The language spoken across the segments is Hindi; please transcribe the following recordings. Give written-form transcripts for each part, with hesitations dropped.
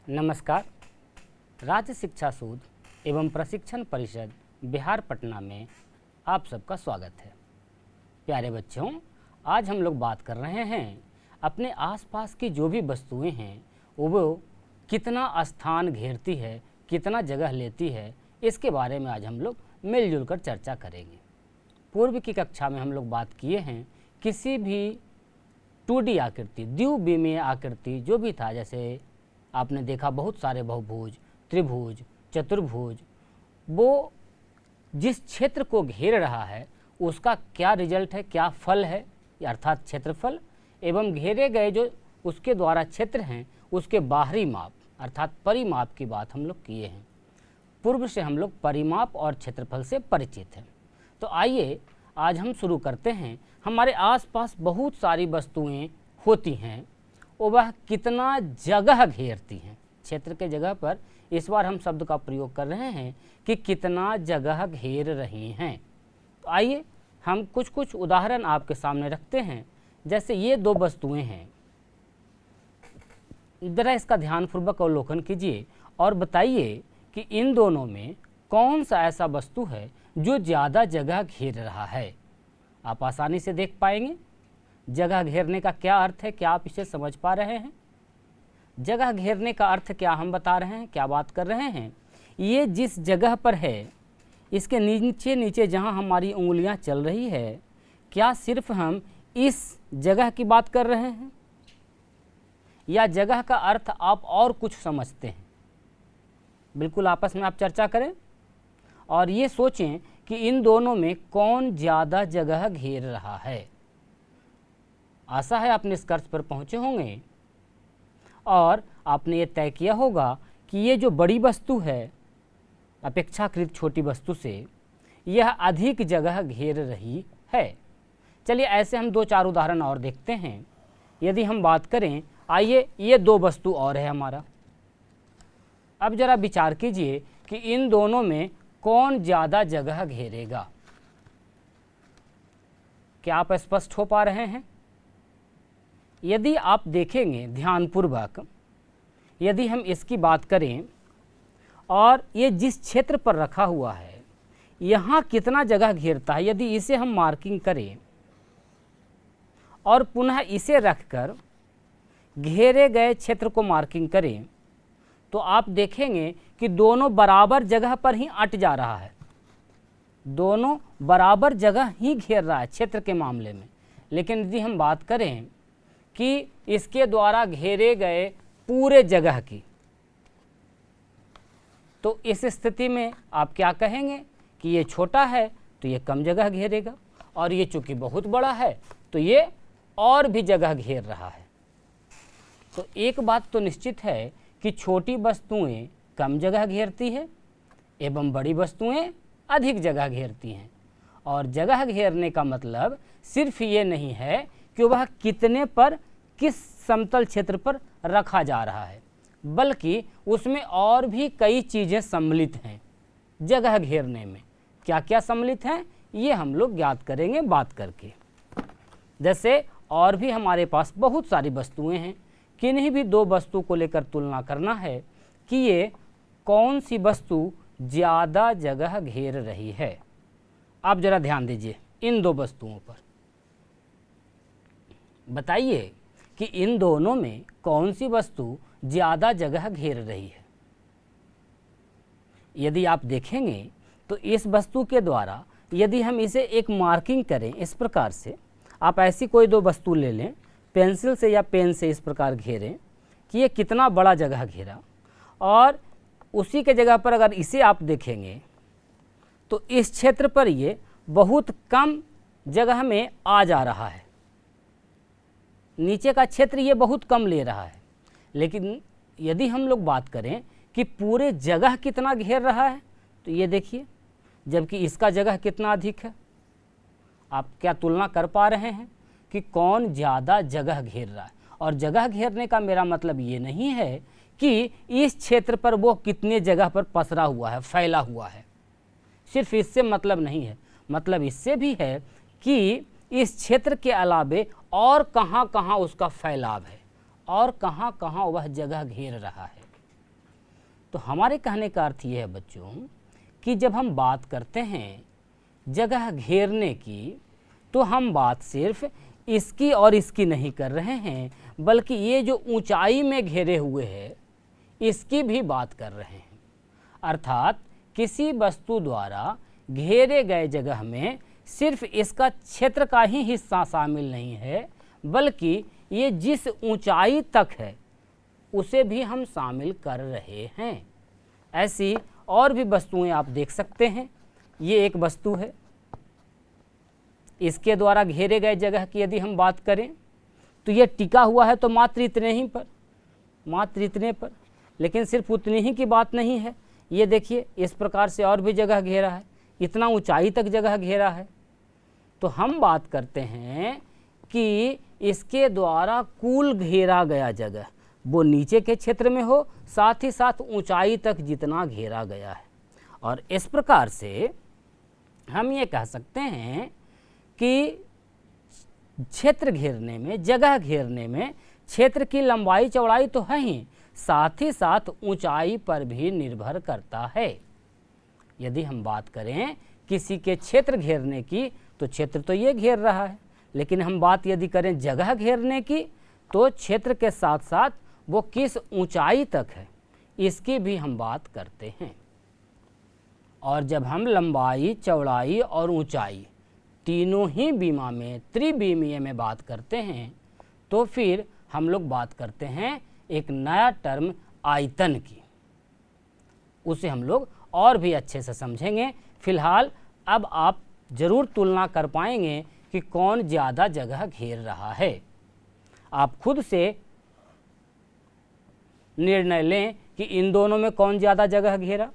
नमस्कार। राज्य शिक्षा शोध एवं प्रशिक्षण परिषद बिहार पटना में आप सबका स्वागत है। प्यारे बच्चों, आज हम लोग बात कर रहे हैं अपने आसपास की जो भी वस्तुएं हैं वो कितना स्थान घेरती है, कितना जगह लेती है, इसके बारे में आज हम लोग मिलजुल कर चर्चा करेंगे। पूर्व की कक्षा में हम लोग बात किए हैं किसी भी 2D आकृति, द्विविमीय आकृति जो भी था, जैसे आपने देखा बहुत सारे बहुभुज, त्रिभुज, चतुर्भुज, वो जिस क्षेत्र को घेर रहा है उसका क्या रिजल्ट है, क्या फल है, अर्थात क्षेत्रफल, एवं घेरे गए जो उसके द्वारा क्षेत्र हैं उसके बाहरी माप अर्थात परिमाप की बात हम लोग किए हैं। पूर्व से हम लोग परिमाप और क्षेत्रफल से परिचित हैं। तो आइए आज हम शुरू करते हैं। हमारे आसपास बहुत सारी वस्तुएं होती हैं, वह कितना जगह घेरती हैं। क्षेत्र के जगह पर इस बार हम शब्द का प्रयोग कर रहे हैं कि कितना जगह घेर रही हैं। तो आइए हम कुछ उदाहरण आपके सामने रखते हैं। जैसे ये दो वस्तुएं हैं, जरा इसका ध्यानपूर्वक अवलोकन कीजिए और बताइए कि इन दोनों में कौन सा ऐसा वस्तु है जो ज़्यादा जगह घेर रहा है। आप आसानी से देख पाएंगे। जगह घेरने का क्या अर्थ है, क्या आप इसे समझ पा रहे हैं? जगह घेरने का अर्थ क्या हम बता रहे हैं, क्या बात कर रहे हैं? ये जिस जगह पर है, इसके नीचे नीचे जहाँ हमारी उंगलियाँ चल रही है, क्या सिर्फ हम इस जगह की बात कर रहे हैं या जगह का अर्थ आप और कुछ समझते हैं? बिल्कुल आपस में आप चर्चा करें और ये सोचें कि इन दोनों में कौन ज़्यादा जगह घेर रहा है। आशा है आप निष्कर्ष पर पहुँचे होंगे और आपने ये तय किया होगा कि ये जो बड़ी वस्तु है अपेक्षाकृत छोटी वस्तु से यह अधिक जगह घेर रही है। चलिए ऐसे हम 2-4 उदाहरण और देखते हैं। यदि हम बात करें, आइए ये दो वस्तु और है हमारा। अब जरा विचार कीजिए कि इन दोनों में कौन ज़्यादा जगह घेरेगा। क्या आप स्पष्ट हो पा रहे हैं? यदि आप देखेंगे ध्यानपूर्वक, यदि हम इसकी बात करें और ये जिस क्षेत्र पर रखा हुआ है यहाँ कितना जगह घेरता है, यदि इसे हम मार्किंग करें और पुनः इसे रखकर घेरे गए क्षेत्र को मार्किंग करें तो आप देखेंगे कि दोनों बराबर जगह पर ही अट जा रहा है। दोनों बराबर जगह ही घेर रहा है क्षेत्र के मामले में। लेकिन यदि हम बात करें कि इसके द्वारा घेरे गए पूरे जगह की, तो इस स्थिति में आप क्या कहेंगे कि ये छोटा है तो ये कम जगह घेरेगा और ये चूंकि बहुत बड़ा है तो ये और भी जगह घेर रहा है। तो एक बात तो निश्चित है कि छोटी वस्तुएं कम जगह घेरती है एवं बड़ी वस्तुएं अधिक जगह घेरती हैं। और जगह घेरने का मतलब सिर्फ ये नहीं है कि वह कितने पर, किस समतल क्षेत्र पर रखा जा रहा है, बल्कि उसमें और भी कई चीज़ें सम्मिलित हैं। जगह घेरने में क्या क्या सम्मिलित हैं ये हम लोग ज्ञात करेंगे बात करके। जैसे और भी हमारे पास बहुत सारी वस्तुएं हैं। किन्हीं भी दो वस्तु को लेकर तुलना करना है कि ये कौन सी वस्तु ज़्यादा जगह घेर रही है। आप ज़रा ध्यान दीजिए इन दो वस्तुओं पर। बताइए कि इन दोनों में कौन सी वस्तु ज़्यादा जगह घेर रही है। यदि आप देखेंगे तो इस वस्तु के द्वारा यदि हम इसे एक मार्किंग करें इस प्रकार से, आप ऐसी कोई दो वस्तु ले लें, पेंसिल से या पेन से इस प्रकार घेरें कि ये कितना बड़ा जगह घेरा, और उसी के जगह पर अगर इसे आप देखेंगे तो इस क्षेत्र पर ये बहुत कम जगह में आ जा रहा है। नीचे का क्षेत्र ये बहुत कम ले रहा है। लेकिन यदि हम लोग बात करें कि पूरे जगह कितना घेर रहा है तो ये देखिए, जबकि इसका जगह कितना अधिक है। आप क्या तुलना कर पा रहे हैं कि कौन ज़्यादा जगह घेर रहा है? और जगह घेरने का मेरा मतलब ये नहीं है कि इस क्षेत्र पर वो कितने जगह पर पसरा हुआ है, फैला हुआ है। सिर्फ इससे मतलब नहीं है। मतलब इससे भी है कि इस क्षेत्र के अलावे और कहाँ कहाँ उसका फैलाव है और कहाँ कहाँ वह जगह घेर रहा है। तो हमारे कहने का अर्थ ये है बच्चों कि जब हम बात करते हैं जगह घेरने की, तो हम बात सिर्फ इसकी और इसकी नहीं कर रहे हैं, बल्कि ये जो ऊंचाई में घेरे हुए है इसकी भी बात कर रहे हैं। अर्थात किसी वस्तु द्वारा घेरे गए जगह में सिर्फ इसका क्षेत्र का ही हिस्सा शामिल नहीं है, बल्कि ये जिस ऊंचाई तक है उसे भी हम शामिल कर रहे हैं। ऐसी और भी वस्तुएं आप देख सकते हैं। ये एक वस्तु है, इसके द्वारा घेरे गए जगह की यदि हम बात करें तो ये टिका हुआ है तो मात्र इतने पर, लेकिन सिर्फ उतनी ही की बात नहीं है। ये देखिए इस प्रकार से और भी जगह घेरा है, इतना ऊंचाई तक जगह घेरा है। तो हम बात करते हैं कि इसके द्वारा कुल घेरा गया जगह वो नीचे के क्षेत्र में हो, साथ ही साथ ऊंचाई तक जितना घेरा गया है। और इस प्रकार से हम ये कह सकते हैं कि क्षेत्र घेरने में, जगह घेरने में क्षेत्र की लंबाई चौड़ाई तो है ही, साथ ही साथ ऊंचाई पर भी निर्भर करता है। यदि हम बात करें किसी के क्षेत्र घेरने की तो क्षेत्र तो ये घेर रहा है, लेकिन हम बात यदि करें जगह घेरने की तो क्षेत्र के साथ साथ वो किस ऊंचाई तक है इसकी भी हम बात करते हैं। और जब हम लंबाई, चौड़ाई और ऊंचाई तीनों ही बीमा में, त्रिविमीय में बात करते हैं, तो फिर हम लोग बात करते हैं एक नया टर्म आयतन की। उसे हम लोग और भी अच्छे से समझेंगे। फिलहाल अब आप जरूर तुलना कर पाएंगे कि कौन ज़्यादा जगह घेर रहा है। आप खुद से निर्णय लें कि इन दोनों में कौन ज़्यादा जगह घेरा,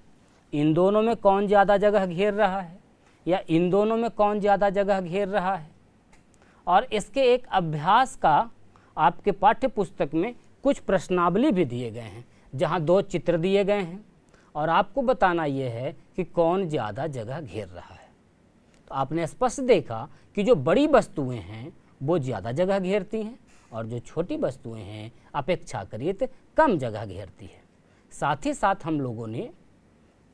इन दोनों में कौन ज़्यादा जगह घेर रहा है, या इन दोनों में कौन ज़्यादा जगह घेर रहा है। और इसके एक अभ्यास का आपके पाठ्य पुस्तक में कुछ प्रश्नावली भी दिए गए हैं, जहां 2 चित्र दिए गए हैं और आपको बताना यह है कि कौन ज़्यादा जगह घेर रहा है। तो आपने स्पष्ट देखा कि जो बड़ी वस्तुएं हैं वो ज़्यादा जगह घेरती हैं और जो छोटी वस्तुएं हैं अपेक्षाकृत कम जगह घेरती है। साथ ही साथ हम लोगों ने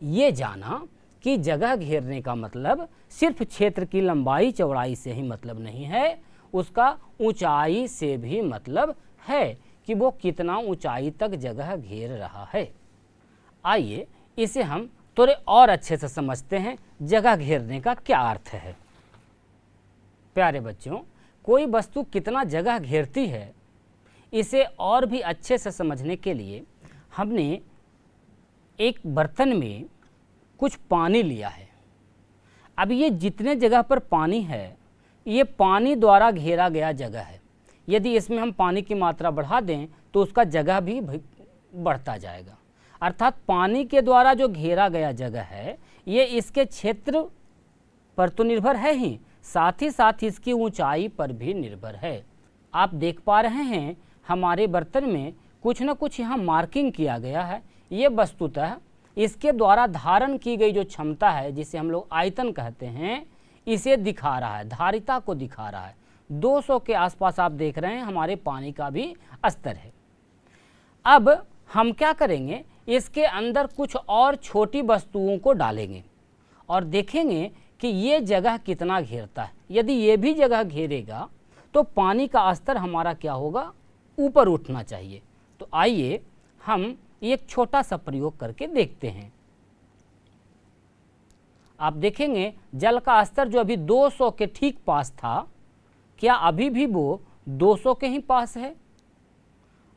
ये जाना कि जगह घेरने का मतलब सिर्फ क्षेत्र की लंबाई चौड़ाई से ही मतलब नहीं है, उसका ऊंचाई से भी मतलब है कि वो कितना ऊंचाई तक जगह घेर रहा है। आइए इसे हम थोड़े और अच्छे से समझते हैं, जगह घेरने का क्या अर्थ है। प्यारे बच्चों, कोई वस्तु कितना जगह घेरती है इसे और भी अच्छे से समझने के लिए हमने एक बर्तन में कुछ पानी लिया है। अब ये जितने जगह पर पानी है ये पानी द्वारा घेरा गया जगह है। यदि इसमें हम पानी की मात्रा बढ़ा दें तो उसका जगह भी बढ़ता जाएगा। अर्थात पानी के द्वारा जो घेरा गया जगह है ये इसके क्षेत्र पर तो निर्भर है ही, साथ ही साथ इसकी ऊंचाई पर भी निर्भर है। आप देख पा रहे हैं हमारे बर्तन में कुछ न कुछ यहाँ मार्किंग किया गया है। ये वस्तुतः इसके द्वारा धारण की गई जो क्षमता है, जिसे हम लोग आयतन कहते हैं, इसे दिखा रहा है, धारिता को दिखा रहा है। 200 के आसपास आप देख रहे हैं हमारे पानी का भी स्तर है। अब हम क्या करेंगे, इसके अंदर कुछ और छोटी वस्तुओं को डालेंगे और देखेंगे कि ये जगह कितना घेरता है। यदि ये भी जगह घेरेगा तो पानी का स्तर हमारा क्या होगा, ऊपर उठना चाहिए। तो आइए हम एक छोटा सा प्रयोग करके देखते हैं। आप देखेंगे जल का स्तर जो अभी 200 के ठीक पास था, क्या अभी भी वो 200 के ही पास है।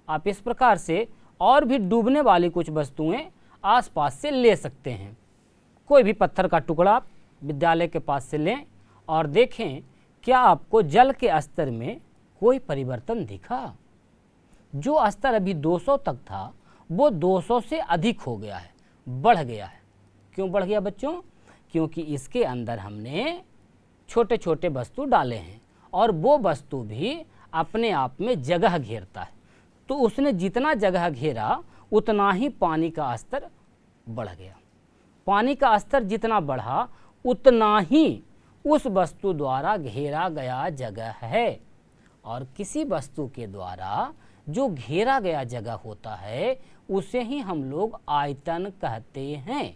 आप इस प्रकार से और भी डूबने वाली कुछ वस्तुएं आसपास से ले सकते हैं। कोई भी पत्थर का टुकड़ा विद्यालय के पास से लें और देखें क्या आपको जल के स्तर में कोई परिवर्तन दिखा। जो स्तर अभी 200 तक था वो 200 से अधिक हो गया है, बढ़ गया है। क्यों बढ़ गया बच्चों? क्योंकि इसके अंदर हमने छोटे छोटे वस्तु डाले हैं और वो वस्तु भी अपने आप में जगह घेरता है। तो उसने जितना जगह घेरा उतना ही पानी का स्तर बढ़ गया। पानी का स्तर जितना बढ़ा उतना ही उस वस्तु द्वारा घेरा गया जगह है। और किसी वस्तु के द्वारा जो घेरा गया जगह होता है उसे ही हम लोग आयतन कहते हैं।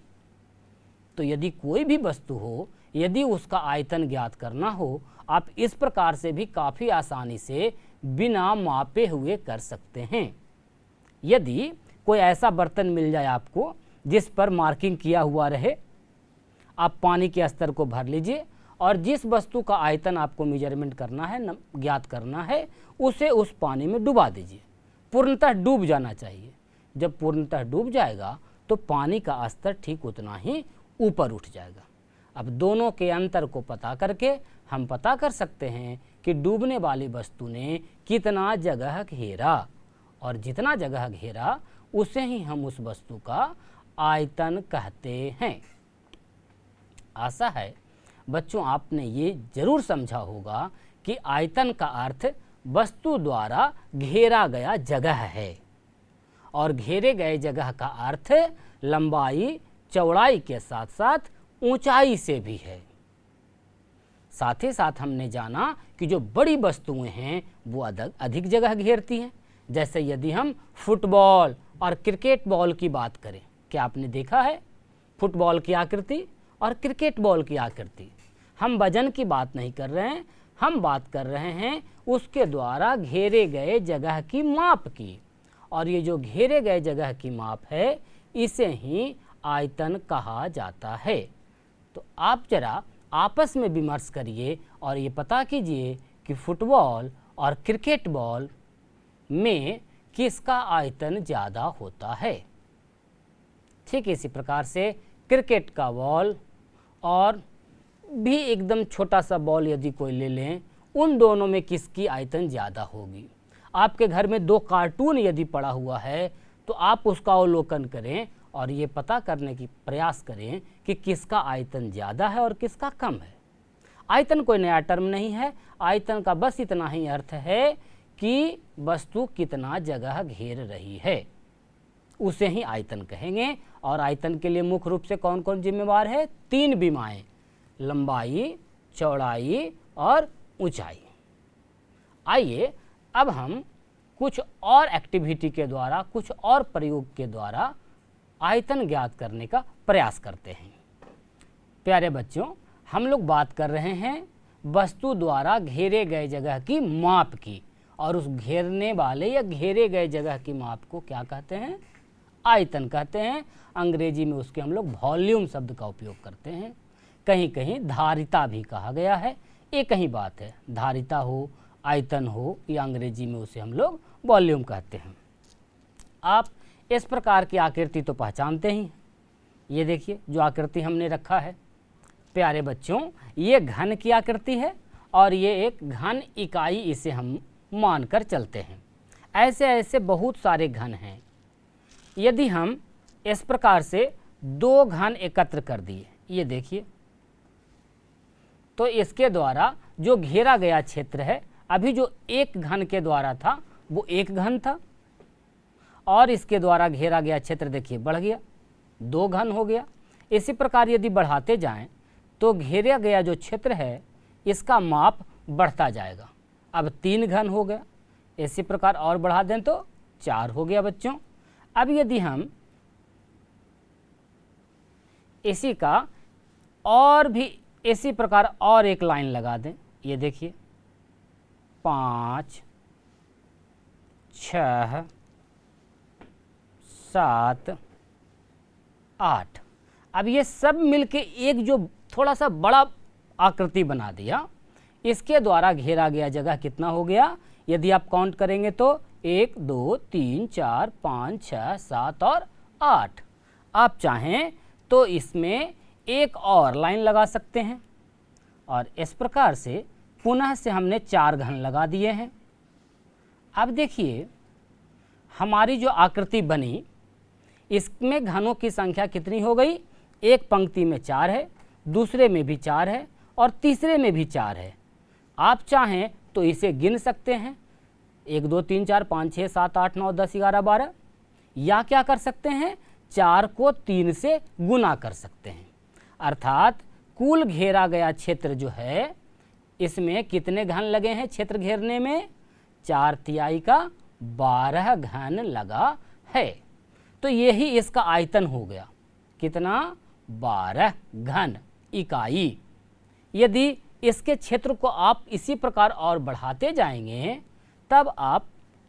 तो यदि कोई भी वस्तु हो, यदि उसका आयतन ज्ञात करना हो, आप इस प्रकार से भी काफ़ी आसानी से बिना मापे हुए कर सकते हैं। यदि कोई ऐसा बर्तन मिल जाए आपको जिस पर मार्किंग किया हुआ रहे, आप पानी के स्तर को भर लीजिए और जिस वस्तु का आयतन आपको मेजरमेंट करना है, ज्ञात करना है, उसे उस पानी में डुबा दीजिए। पूर्णतः डूब जाना चाहिए। जब पूर्णतः डूब जाएगा तो पानी का स्तर ठीक उतना ही ऊपर उठ जाएगा। अब दोनों के अंतर को पता करके हम पता कर सकते हैं कि डूबने वाली वस्तु ने कितना जगह घेरा, और जितना जगह घेरा उसे ही हम उस वस्तु का आयतन कहते हैं। आशा है बच्चों आपने ये जरूर समझा होगा कि आयतन का अर्थ वस्तु द्वारा घेरा गया जगह है, और घेरे गए जगह का अर्थ लंबाई चौड़ाई के साथ साथ ऊंचाई से भी है। साथ ही साथ हमने जाना कि जो बड़ी वस्तुएं हैं वो अधिक जगह घेरती हैं। जैसे यदि हम फुटबॉल और क्रिकेट बॉल की बात करें, क्या आपने देखा है फुटबॉल की आकृति और क्रिकेट बॉल की आकृति? हम वजन की बात नहीं कर रहे हैं, हम बात कर रहे हैं उसके द्वारा घेरे गए जगह की माप की, और ये जो घेरे गए जगह की माप है इसे ही आयतन कहा जाता है। तो आप जरा आपस में विमर्श करिए और ये पता कीजिए कि फुटबॉल और क्रिकेट बॉल में किसका आयतन ज़्यादा होता है। ठीक इसी प्रकार से क्रिकेट का बॉल और भी एकदम छोटा सा बॉल यदि कोई ले लें, उन दोनों में किसकी आयतन ज़्यादा होगी। आपके घर में 2 कार्टून यदि पड़ा हुआ है तो आप उसका अवलोकन करें और ये पता करने की प्रयास करें कि किसका आयतन ज़्यादा है और किसका कम है। आयतन कोई नया टर्म नहीं है, आयतन का बस इतना ही अर्थ है कि वस्तु कितना जगह घेर रही है, उसे ही आयतन कहेंगे। और आयतन के लिए मुख्य रूप से कौन कौन जिम्मेवार है? 3 विमाएँ, लंबाई, चौड़ाई और ऊंचाई। आइए अब हम कुछ और एक्टिविटी के द्वारा, कुछ और प्रयोग के द्वारा आयतन ज्ञात करने का प्रयास करते हैं। प्यारे बच्चों, हम लोग बात कर रहे हैं वस्तु द्वारा घेरे गए जगह की माप की, और उस घेरने वाले या घेरे गए जगह की माप को क्या कहते हैं? आयतन कहते हैं। अंग्रेजी में उसके हम लोग वॉल्यूम शब्द का उपयोग करते हैं। कहीं कहीं धारिता भी कहा गया है, एक ही बात है, धारिता हो, आयतन हो, या अंग्रेजी में उसे हम लोग वॉल्यूम कहते हैं। आप इस प्रकार की आकृति तो पहचानते ही। ये देखिए जो आकृति हमने रखा है, प्यारे बच्चों, ये घन की आकृति है और ये एक घन इकाई इसे हम मानकर चलते हैं। ऐसे ऐसे बहुत सारे घन हैं। यदि हम इस प्रकार से 2 घन एकत्र कर दिए, ये देखिए, तो इसके द्वारा जो घेरा गया क्षेत्र है, अभी जो एक घन के द्वारा था वो 1 घन था, और इसके द्वारा घेरा गया क्षेत्र देखिए बढ़ गया, 2 घन हो गया। इसी प्रकार यदि बढ़ाते जाएं तो घेरा गया जो क्षेत्र है इसका माप बढ़ता जाएगा। अब 3 घन हो गया, इसी प्रकार और बढ़ा दें तो 4 हो गया बच्चों। अब यदि हम इसी का और भी इसी प्रकार और एक लाइन लगा दें, ये देखिए 5, 6, 7, 8। अब ये सब मिलके एक जो थोड़ा सा बड़ा आकृति बना दिया, इसके द्वारा घेरा गया जगह कितना हो गया? यदि आप काउंट करेंगे तो 1, 2, 3, 4, 5, 6, 7 और 8। आप चाहें तो इसमें एक और लाइन लगा सकते हैं, और इस प्रकार से पुनः से हमने 4 घन लगा दिए हैं। अब देखिए हमारी जो आकृति बनी, इसमें घनों की संख्या कितनी हो गई? एक पंक्ति में 4 है, दूसरे में भी 4 है, और तीसरे में भी 4 है। आप चाहें तो इसे गिन सकते हैं, 1, 2, 3, 4, 5, 6, 7, 8, 9, 10, 11, 12, या क्या कर सकते हैं? 4 को 3 से गुना कर सकते हैं। अर्थात कुल घेरा गया क्षेत्र जो है, इसमें कितने घन लगे हैं क्षेत्र घेरने में? 4/3 का 12 घन लगा है। तो यही इसका आयतन हो गया। कितना? 12 घन इकाई। यदि इसके क्षेत्र को आप इसी प्रकार और बढ़ाते जाएंगे, तब आप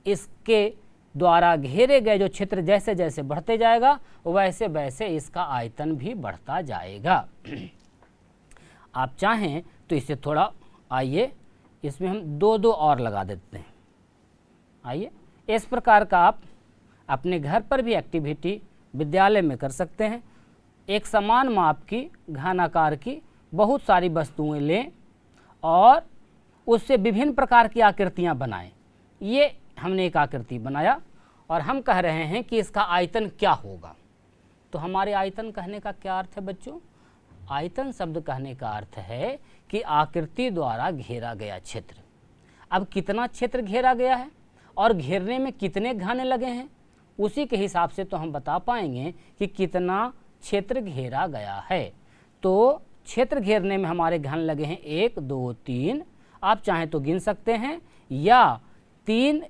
इसके द्वारा घेरे गए जो क्षेत्र जैसे जैसे बढ़ते जाएगा, वैसे वैसे इसका आयतन भी बढ़ता जाएगा। आप चाहें तो इसे थोड़ा, आइए इसमें हम 2-2 और लगा देते हैं। आइए, इस प्रकार का आप अपने घर पर भी एक्टिविटी विद्यालय में कर सकते हैं। एक समान माप की घनाकार की बहुत सारी वस्तुएं लें और उससे विभिन्न प्रकार की आकृतियां बनाएं। ये हमने एक आकृति बनाया और हम कह रहे हैं कि इसका आयतन क्या होगा। तो हमारे आयतन कहने का क्या अर्थ है बच्चों? आयतन शब्द कहने का अर्थ है कि आकृति द्वारा घेरा गया क्षेत्र। अब कितना क्षेत्र घेरा गया है और घेरने में कितने घन लगे हैं, उसी के हिसाब से तो हम बता पाएंगे कि कितना क्षेत्र घेरा गया है। तो क्षेत्र घेरने में हमारे घन लगे हैं 1, 2, 3। आप चाहें तो गिन सकते हैं, या 3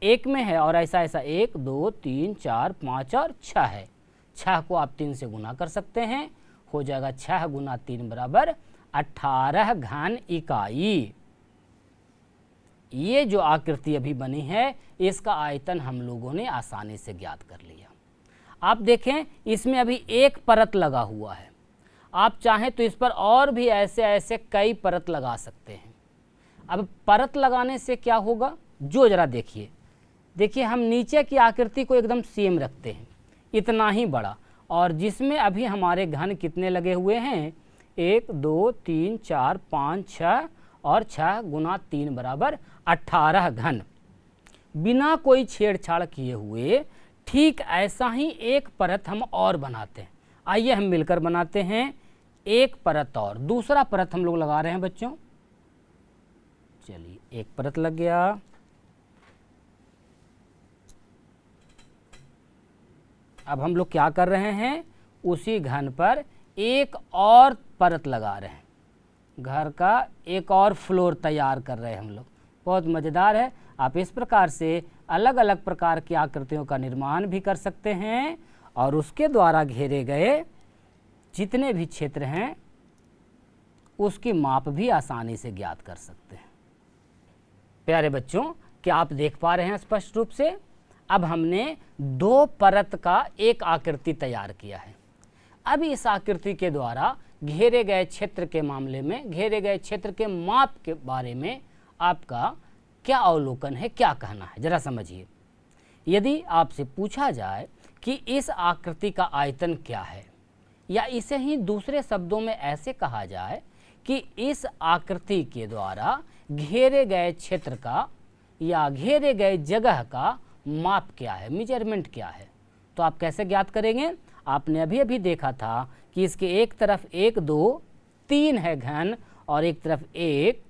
एक में है और ऐसा 1, 2, 3, 4, 5 और 6 है। 6 को आप 3 से गुना कर सकते हैं, हो जाएगा 6 गुना 3 बराबर 18 घन इकाई। ये जो आकृति अभी बनी है, इसका आयतन हम लोगों ने आसानी से ज्ञात कर लिया। आप देखें, इसमें अभी एक परत लगा हुआ है। आप चाहें तो इस पर और भी ऐसे ऐसे कई परत लगा सकते हैं। अब परत लगाने से क्या होगा, जो जरा देखिए हम नीचे की आकृति को एकदम सेम रखते हैं, इतना ही बड़ा, और जिसमें अभी हमारे घन कितने लगे हुए हैं, 1, 2, 3, 4, 5, 6 और 6 गुना 3 बराबर 18 घन। बिना कोई छेड़छाड़ किए हुए ठीक ऐसा ही एक परत हम और बनाते हैं। आइए हम मिलकर बनाते हैं एक परत और। दूसरा परत हम लोग लगा रहे हैं बच्चों। चलिए, एक परत लग गया। अब हम लोग क्या कर रहे हैं, उसी घन पर एक और परत लगा रहे हैं। घर का एक और फ्लोर तैयार कर रहे हैं हम लोग। बहुत मज़ेदार है। आप इस प्रकार से अलग अलग प्रकार की आकृतियों का निर्माण भी कर सकते हैं और उसके द्वारा घेरे गए जितने भी क्षेत्र हैं उसकी माप भी आसानी से ज्ञात कर सकते हैं। प्यारे बच्चों, क्या आप देख पा रहे हैं स्पष्ट रूप से? अब हमने 2 परत का एक आकृति तैयार किया है। अब इस आकृति के द्वारा घेरे गए क्षेत्र के मामले में, घेरे गए क्षेत्र के माप के बारे में आपका क्या अवलोकन है, क्या कहना है, जरा समझिए। यदि आपसे पूछा जाए कि इस आकृति का आयतन क्या है, या इसे ही दूसरे शब्दों में ऐसे कहा जाए कि इस आकृति के द्वारा घेरे गए क्षेत्र का या घेरे गए जगह का माप क्या है, मेजरमेंट क्या है, तो आप कैसे ज्ञात करेंगे? आपने अभी अभी देखा था कि इसके एक तरफ 1, 2, 3 है घन और एक तरफ 1,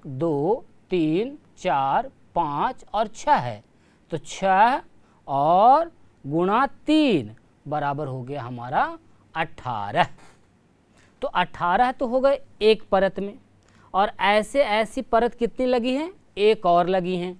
2, 3, 4, 5 और 6 है। तो 6 और गुणा 3 बराबर हो गया हमारा 18। तो 18 तो हो गए एक परत में, और ऐसे ऐसी परत कितनी लगी हैं, एक और लगी हैं।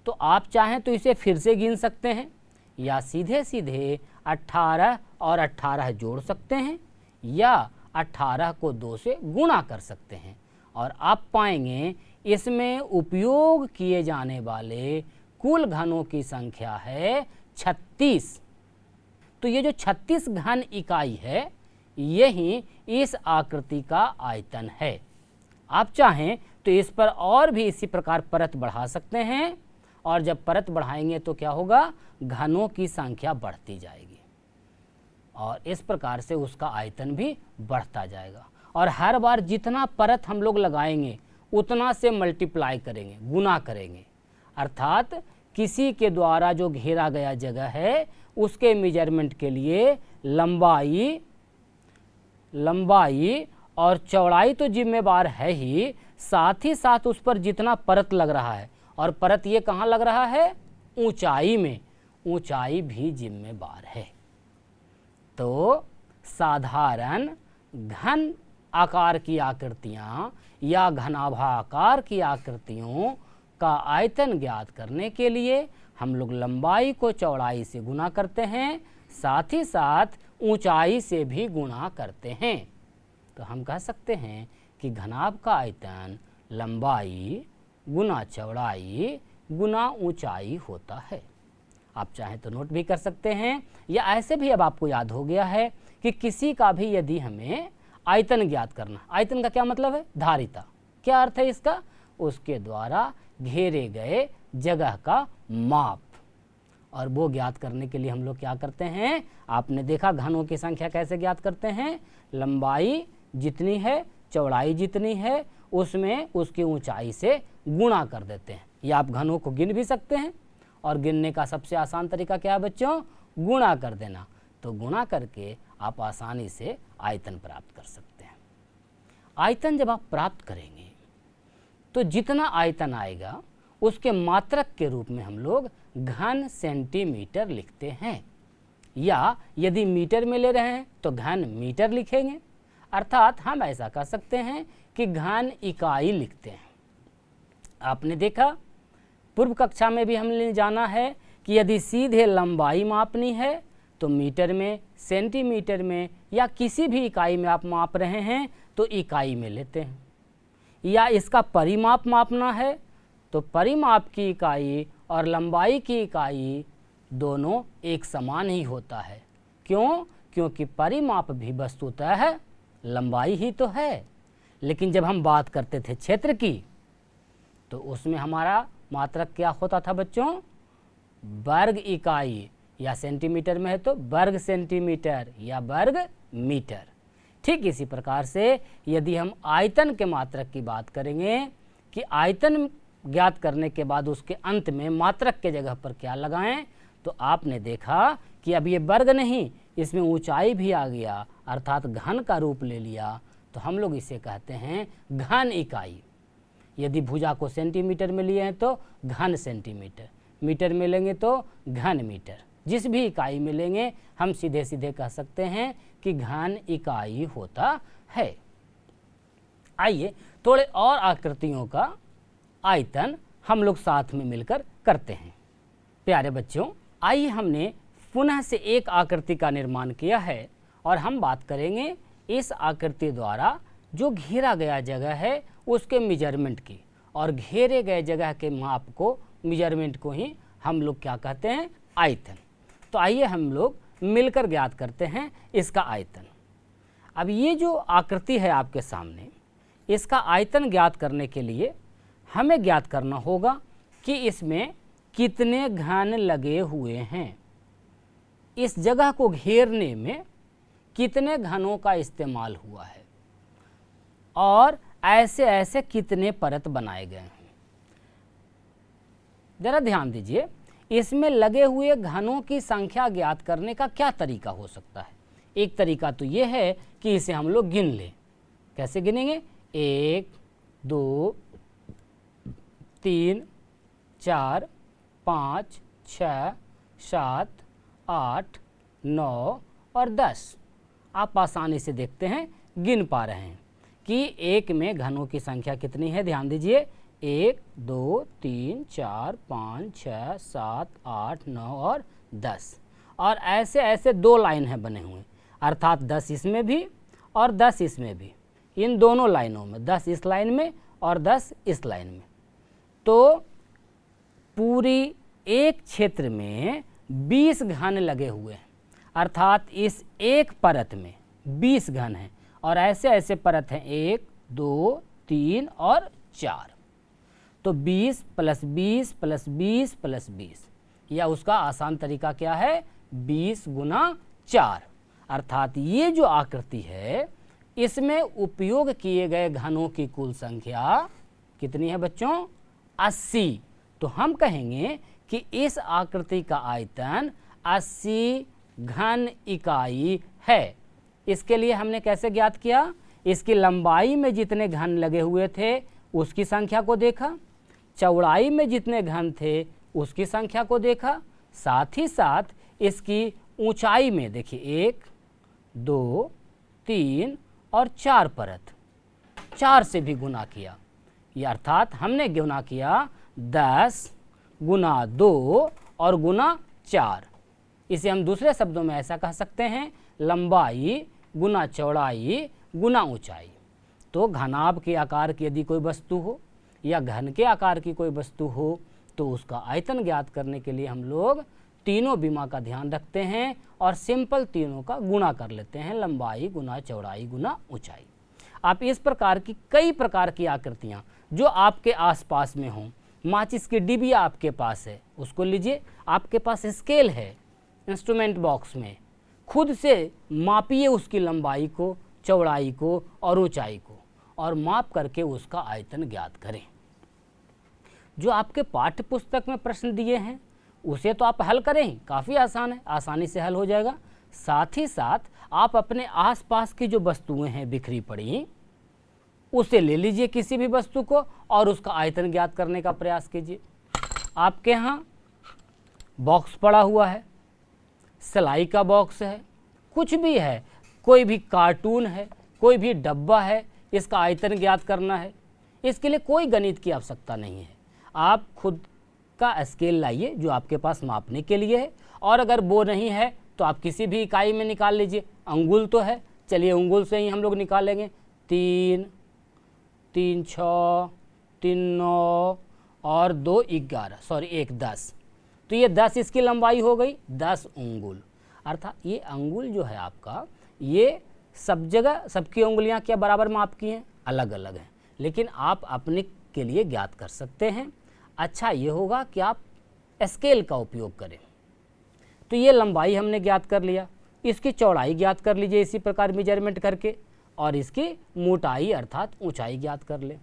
तो आप चाहें तो इसे फिर से गिन सकते हैं, या सीधे सीधे 18 और 18 जोड़ सकते हैं, या 18 को 2 से गुणा कर सकते हैं, और आप पाएंगे इसमें उपयोग किए जाने वाले कुल घनों की संख्या है 36। तो ये जो 36 घन इकाई है, यही इस आकृति का आयतन है। आप चाहें तो इस पर और भी इसी प्रकार परत बढ़ा सकते हैं, और जब परत बढ़ाएंगे तो क्या होगा, घनों की संख्या बढ़ती जाएगी और इस प्रकार से उसका आयतन भी बढ़ता जाएगा। और हर बार जितना परत हम लोग लगाएंगे उतना से मल्टीप्लाई करेंगे, गुना करेंगे। अर्थात किसी के द्वारा जो घेरा गया जगह है उसके मेजरमेंट के लिए लंबाई और चौड़ाई तो जिम्मेवार है ही, साथ ही साथ उस पर जितना परत लग रहा है, और परत ये कहाँ लग रहा है, ऊंचाई में, ऊंचाई भी जिम्मेवार है। तो साधारण घन आकार की आकृतियाँ या घनाभाकार की आकृतियों का आयतन ज्ञात करने के लिए हम लोग लंबाई को चौड़ाई से गुना करते हैं, साथ ही साथ ऊंचाई से भी गुना करते हैं। तो हम कह सकते हैं कि घनाभ का आयतन लंबाई गुना चौड़ाई गुना ऊंचाई होता है। आप चाहें तो नोट भी कर सकते हैं, या ऐसे भी अब आपको याद हो गया है कि किसी का भी यदि हमें आयतन ज्ञात करना, आयतन का क्या मतलब है? धारिता। क्या अर्थ है इसका? उसके द्वारा घेरे गए जगह का माप। और वो ज्ञात करने के लिए हम लोग क्या करते हैं? आपने देखा घनों की संख्या कैसे ज्ञात करते हैं? लंबाई जितनी है चौड़ाई जितनी है उसमें उसकी ऊंचाई से गुणा कर देते हैं। या आप घनों को गिन भी सकते हैं, और गिनने का सबसे आसान तरीका क्या है बच्चों? गुणा कर देना। तो गुणा करके आप आसानी से आयतन प्राप्त कर सकते हैं। आयतन जब आप प्राप्त करेंगे तो जितना आयतन आएगा उसके मात्रक के रूप में हम लोग घन सेंटीमीटर लिखते हैं, या यदि मीटर में ले रहे हैं तो घन मीटर लिखेंगे। अर्थात हम ऐसा कर सकते हैं कि घन इकाई लिखते हैं। आपने देखा पूर्व कक्षा में भी हमने जाना है कि यदि सीधे लंबाई मापनी है तो मीटर में, सेंटीमीटर में या किसी भी इकाई में आप माप रहे हैं तो इकाई में लेते हैं। या इसका परिमाप मापना है तो परिमाप की इकाई और लंबाई की इकाई दोनों एक समान ही होता है। क्यों? क्योंकि परिमाप भी वस्तुतः लंबाई ही तो है। लेकिन जब हम बात करते थे क्षेत्र की तो उसमें हमारा मात्रक क्या होता था बच्चों? वर्ग इकाई, या सेंटीमीटर में है तो वर्ग सेंटीमीटर या वर्ग मीटर। ठीक इसी प्रकार से यदि हम आयतन के मात्रक की बात करेंगे कि आयतन ज्ञात करने के बाद उसके अंत में मात्रक के जगह पर क्या लगाएं, तो आपने देखा कि अब ये वर्ग नहीं, इसमें ऊंचाई भी आ गया, अर्थात घन का रूप ले लिया। तो हम लोग इसे कहते हैं घन इकाई। यदि भुजा को सेंटीमीटर में लिए हैं तो घन सेंटीमीटर, मीटर में लेंगे तो घन मीटर। जिस भी इकाई में लेंगे हम सीधे सीधे कह सकते हैं कि घन इकाई होता है। आइए थोड़े और आकृतियों का आयतन हम लोग साथ में मिलकर करते हैं। प्यारे बच्चों, आइए हमने पुनः से एक आकृति का निर्माण किया है और हम बात करेंगे इस आकृति द्वारा जो घेरा गया जगह है उसके मेजरमेंट की, और घेरे गए जगह के माप को, मेजरमेंट को ही हम लोग क्या कहते हैं? आयतन। तो आइए हम लोग मिलकर ज्ञात करते हैं इसका आयतन। अब ये जो आकृति है आपके सामने, इसका आयतन ज्ञात करने के लिए हमें ज्ञात करना होगा कि इसमें कितने घन लगे हुए हैं, इस जगह को घेरने में कितने घनों का इस्तेमाल हुआ है, और ऐसे ऐसे कितने परत बनाए गए हैं। जरा ध्यान दीजिए, इसमें लगे हुए घनों की संख्या ज्ञात करने का क्या तरीका हो सकता है? एक तरीका तो ये है कि इसे हम लोग गिन लें। कैसे गिनेंगे? 1 2 3 4 5 6 7 8 9 और 10। आप आसानी से देखते हैं, गिन पा रहे हैं कि एक में घनों की संख्या कितनी है। ध्यान दीजिए, 1 2 3 4 5 6 7 8 9 और 10। और ऐसे ऐसे 2 लाइन हैं बने हुए, अर्थात 10 इसमें भी और 10 इसमें भी। इन दोनों लाइनों में 10 इस लाइन में और 10 इस लाइन में। तो पूरी एक क्षेत्र में 20 घन लगे हुए हैं, अर्थात इस एक परत में 20 घन हैं, और ऐसे ऐसे परत हैं 1 2 3 और 4। तो 20 + 20 + 20 + 20, या उसका आसान तरीका क्या है? 20 × 4। अर्थात ये जो आकृति है इसमें उपयोग किए गए घनों की कुल संख्या कितनी है बच्चों? 80। तो हम कहेंगे कि इस आकृति का आयतन 80 घन इकाई है। इसके लिए हमने कैसे ज्ञात किया? इसकी लंबाई में जितने घन लगे हुए थे उसकी संख्या को देखा, चौड़ाई में जितने घन थे उसकी संख्या को देखा, साथ ही साथ इसकी ऊंचाई में देखिए 1 2 3 और 4 परत, 4 से भी गुना किया। ये अर्थात हमने गुना किया 10 × 2 और गुना 4। इसे हम दूसरे शब्दों में ऐसा कह सकते हैं, लंबाई गुना चौड़ाई गुना ऊंचाई। तो घनाभ के आकार की यदि कोई वस्तु हो या घन के आकार की कोई वस्तु हो तो उसका आयतन ज्ञात करने के लिए हम लोग तीनों बीमा का ध्यान रखते हैं और सिंपल तीनों का गुणा कर लेते हैं, लंबाई गुना चौड़ाई गुना ऊंचाई। आप इस प्रकार की कई प्रकार की आकृतियां जो आपके आसपास में हों, माचिस की डिबिया आपके पास है उसको लीजिए, आपके पास स्केल है इंस्ट्रूमेंट बॉक्स में, खुद से मापिए उसकी लंबाई को, चौड़ाई को और ऊंचाई को और माप करके उसका आयतन ज्ञात करें। जो आपके पाठ्य पुस्तक में प्रश्न दिए हैं उसे तो आप हल करें, काफ़ी आसान है, आसानी से हल हो जाएगा। साथ ही साथ आप अपने आसपास की जो वस्तुएं हैं बिखरी पड़ी, उसे ले लीजिए किसी भी वस्तु को और उसका आयतन ज्ञात करने का प्रयास कीजिए। आपके यहाँ बॉक्स पड़ा हुआ है, सिलाई का बॉक्स है, कुछ भी है, कोई भी कार्टून है, कोई भी डब्बा है, इसका आयतन ज्ञात करना है। इसके लिए कोई गणित की आवश्यकता नहीं है, आप खुद का स्केल लाइए जो आपके पास मापने के लिए है, और अगर वो नहीं है तो आप किसी भी इकाई में निकाल लीजिए। अंगुल तो है, चलिए अंगुल से ही हम लोग निकालेंगे। 3, 3 6, 3 9 और 2 11, सॉरी 1 10। तो ये 10 इसकी लंबाई हो गई, 10 अंगुल। अर्थात ये अंगुल जो है आपका, ये सब जगह सबकी उंगलियां क्या बराबर माप की हैं, अलग अलग हैं, लेकिन आप अपने के लिए ज्ञात कर सकते हैं। अच्छा ये होगा कि आप स्केल का उपयोग करें। तो ये लंबाई हमने ज्ञात कर लिया, इसकी चौड़ाई ज्ञात कर लीजिए इसी प्रकार मेजरमेंट करके, और इसकी मोटाई अर्थात ऊंचाई ज्ञात कर लें।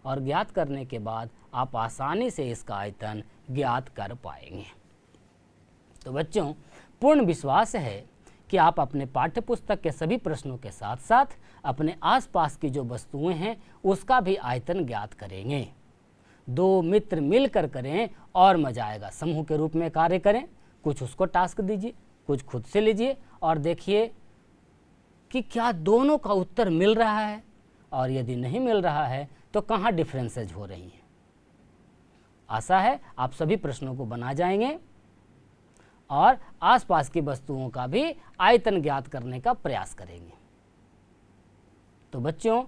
और ज्ञात करने के बाद आप आसानी से इसका आयतन ज्ञात कर पाएंगे। तो बच्चों, पूर्ण विश्वास है कि आप अपने पाठ्य पुस्तक के सभी प्रश्नों के साथ साथ अपने आसपास की जो वस्तुएं हैं उसका भी आयतन ज्ञात करेंगे। 2 मित्र मिलकर करें और मजा आएगा। समूह के रूप में कार्य करें, कुछ उसको टास्क दीजिए, कुछ खुद से लीजिए और देखिए कि क्या दोनों का उत्तर मिल रहा है, और यदि नहीं मिल रहा है तो कहाँ डिफरेंसेज हो रही हैं। आशा है आप सभी प्रश्नों को बना जाएंगे और आसपास की वस्तुओं का भी आयतन ज्ञात करने का प्रयास करेंगे। तो बच्चों,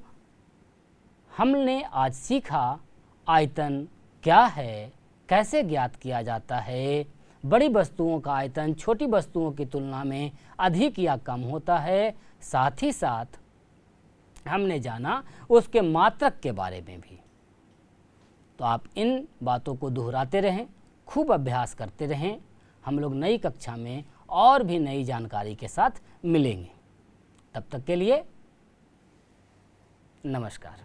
हमने आज सीखा आयतन क्या है, कैसे ज्ञात किया जाता है, बड़ी वस्तुओं का आयतन छोटी वस्तुओं की तुलना में अधिक या कम होता है। साथ ही साथ हमने जाना उसके मात्रक के बारे में भी। तो आप इन बातों को दोहराते रहें, खूब अभ्यास करते रहें। हम लोग नई कक्षा में और भी नई जानकारी के साथ मिलेंगे। तब तक के लिए नमस्कार।